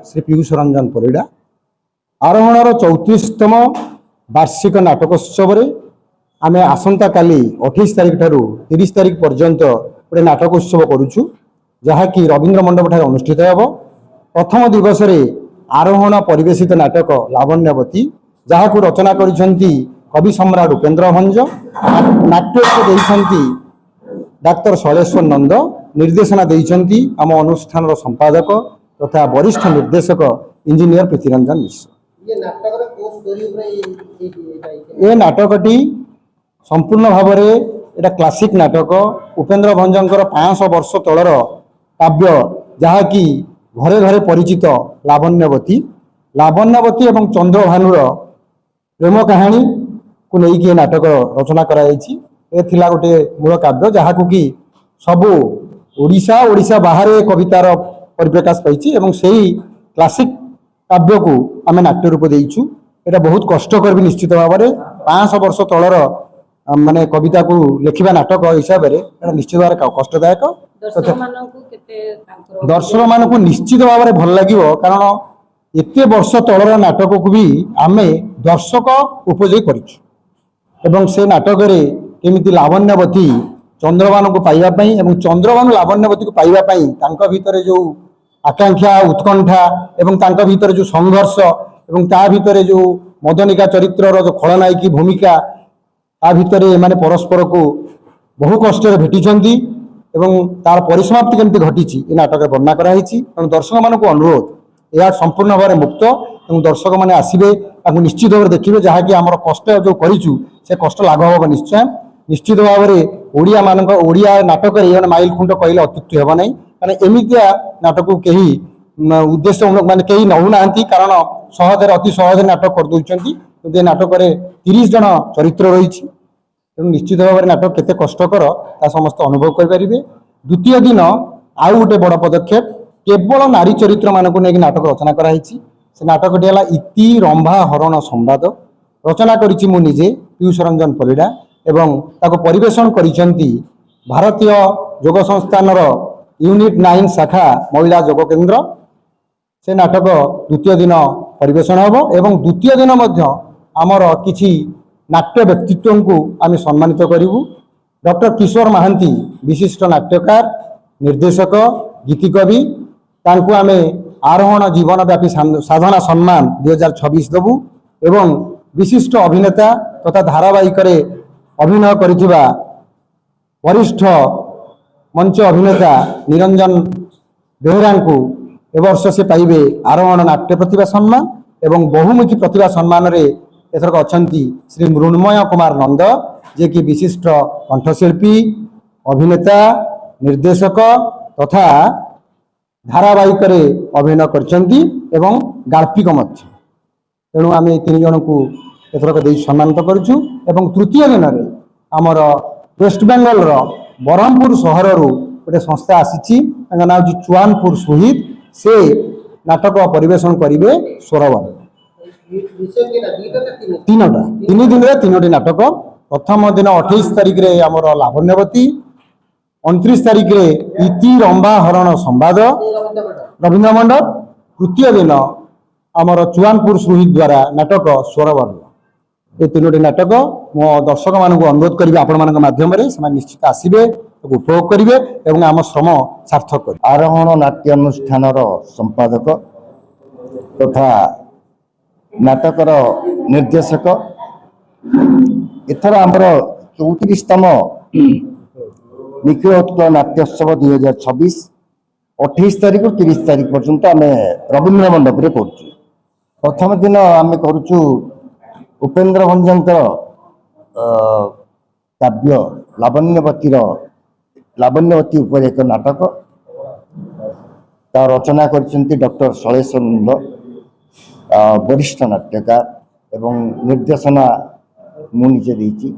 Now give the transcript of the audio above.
श्री पीयूष रंजन परिड़ा आरोहणर 34तम वार्षिक नाटकोत्सव आम आसंता काली 28 तारिख ठारू 30 तारिख पर्यंत गोटे नाटकोत्सव करुचु जहाँकि रवींद्र मंडप ठारे अनुष्ठित हेब। प्रथम दिवस आरोहण परिवेशित नाटक लावण्यवती जहाँ को रचना करिसेंती कवि सम्राट उपेन्द्र भंज, नाट्य देइसेंती डाक्टर शैलेश्वर नंद, निर्देशना देइसेंती आम अनुष्ठान संपादक तथा वरिष्ठ निर्देशक इंजीनियर प्रीतिरंजन मिश्र। ये नाटकटी संपूर्ण भाव एटा क्लासिक नाटक उपेन्द्र भंजंकर 500 वर्ष तलर काव्य जहाँकि घरे घरे परिचित लावण्यवती एवं चंद्रभानुर प्रेम कहानी को लेकिन नाटक रचना कराई। गोटे मूल काव्य जहाँ को कि सबू ओडिशा ओडिशा बाहर कवितार परिप्रकाश पाई से क्लासिक काव्य को आम नाट्य रूप देचु। एटा बहुत कष्टकर भी निश्चित भाव में 500 वर्ष तलर माने कविता को लिखा नाटक हिसाब से निश्चित भाव कष्टदायक। दर्शक मान को निश्चित भाव में भल लगे कारण एत वर्ष तलर नाटक को भी आम दर्शक उपयोग कर से नाटक केमिति लावण्यवती चंद्रभानु को पाइबापी एवं चंद्रभानु लावण्यवती को पाइबापी तांका भितर जो आकांक्षा उत्कंठा एवं तांका भितर जो संघर्ष एवं ता भितर जो मदनिका चरित्र जो खलनायिकी भूमिका ता भितर माने परस्पर को बहु कष्ट भेटी एवं तार परिसमाप्ति केमती घटी नाटक वर्णना कराई। तेणु दर्शक मान को अनुरोध यह संपूर्ण भाव में मुक्त और दर्शक मैंने आसवे निश्चित भाव देखिए जहाँकि आम कष्ट जो करूँ से कष्ट लाघव हम निश्चय निश्चित भाव में ओडिया मान ओडिया नाटक माइल खुंट कहले अत्युक्ति हेब ना कारण एमितिया नाटक को कहीं उद्देश्यमूलक माने कहीं नौना कारण सहज अति सहज नाटक कर दौरान नाटक 30 जन चरित्र रही। तेणु निश्चित भाव में नाटक केते कष्टकर ता समस्त अनुभव करें। द्वितीय दिन आउ गोटे बड़ पदक्षेप केवल नारी चरित्र मानक नहीं नाटक रचना कराई। से नाटकटी है इति रंभा हरण संवाद रचना करिछि मु निजे पीयूष रंजन परिड़ा एवं ताको परिवेशन करिसेंती भारतीय योग संस्थान यूनिट 9 शाखा महिला योग केन्द्र। से नाटक द्वितीय दिन परिवेशन होब एवं द्वितीय दिन मध्य आमर किछि नाट्य व्यक्तित्व को आम सम्मानित करूँ। डॉक्टर किशोर महांती विशिष्ट नाट्यकार निर्देशक गीतिकवि तांको आम आरोहण जीवनव्यापी साधना सम्मान 2026 देवु एवं विशिष्ट अभिनेता तथा धारावाहिक अभिनय करिथिबा वरिष्ठ मंच अभिनेता निरंजन बेहरा को एवर्ष से पाइबे आरोहण नाट्य प्रतिभा सम्मान एवं बहुमुखी प्रतिभा सम्मान रे एथरक अछंती श्री मृण्मय कुमार नंद जे कि विशिष्ट कंठशिल्पी अभिनेता निर्देशक तथा धारावाहिक अभिनय करछंती एवं गाल्पिक मध्य। तेणु आम 3 जन को एथरक दे सम्मानित करूँ। एवं तृतीय दिन में आमर वेस्ट बेंगल बरहमपुर सहर गोटे संस्था आसी ना हूँ चुआनपुर सुहित से नाटक परिवेशन करेंगे स्वरवन 3 दिन 3टी नाटक। प्रथम दिन 28 तारिख रे आमर लावण्यवती 29 तारिख रे इति रंभा हरण संवाद रवींद्र मंडप। तृतीय दिन आमर चुआनपुर सुहित द्वारा नाटक स्वरवर्ण। ये 3टी नाटक मो दर्शक मान को अनुरोध करी आपण मान माध्यम निश्चित आसवे उपभोग करेंगे और आम श्रम सार्थक कर। आरोहण नाट्य अनुष्ठान संपादक तथा नाटकर निर्देशक एथर आमर 34तम निखिल उत्कल नाट्योत्सव 2026 28 तारिख 30 तारिख पर्यंत आम रवींद्र मंडप रे करूँ। प्रथम दिन आम करूँ उपेन्द्र भंजंकर काव्य लावण्यवती उपर एक नाटक ता रचना करछंती डॉक्टर शैलेश्वर नंद वरिष्ठ नाट्यकार एवं निर्देशना मु निजे देइछि।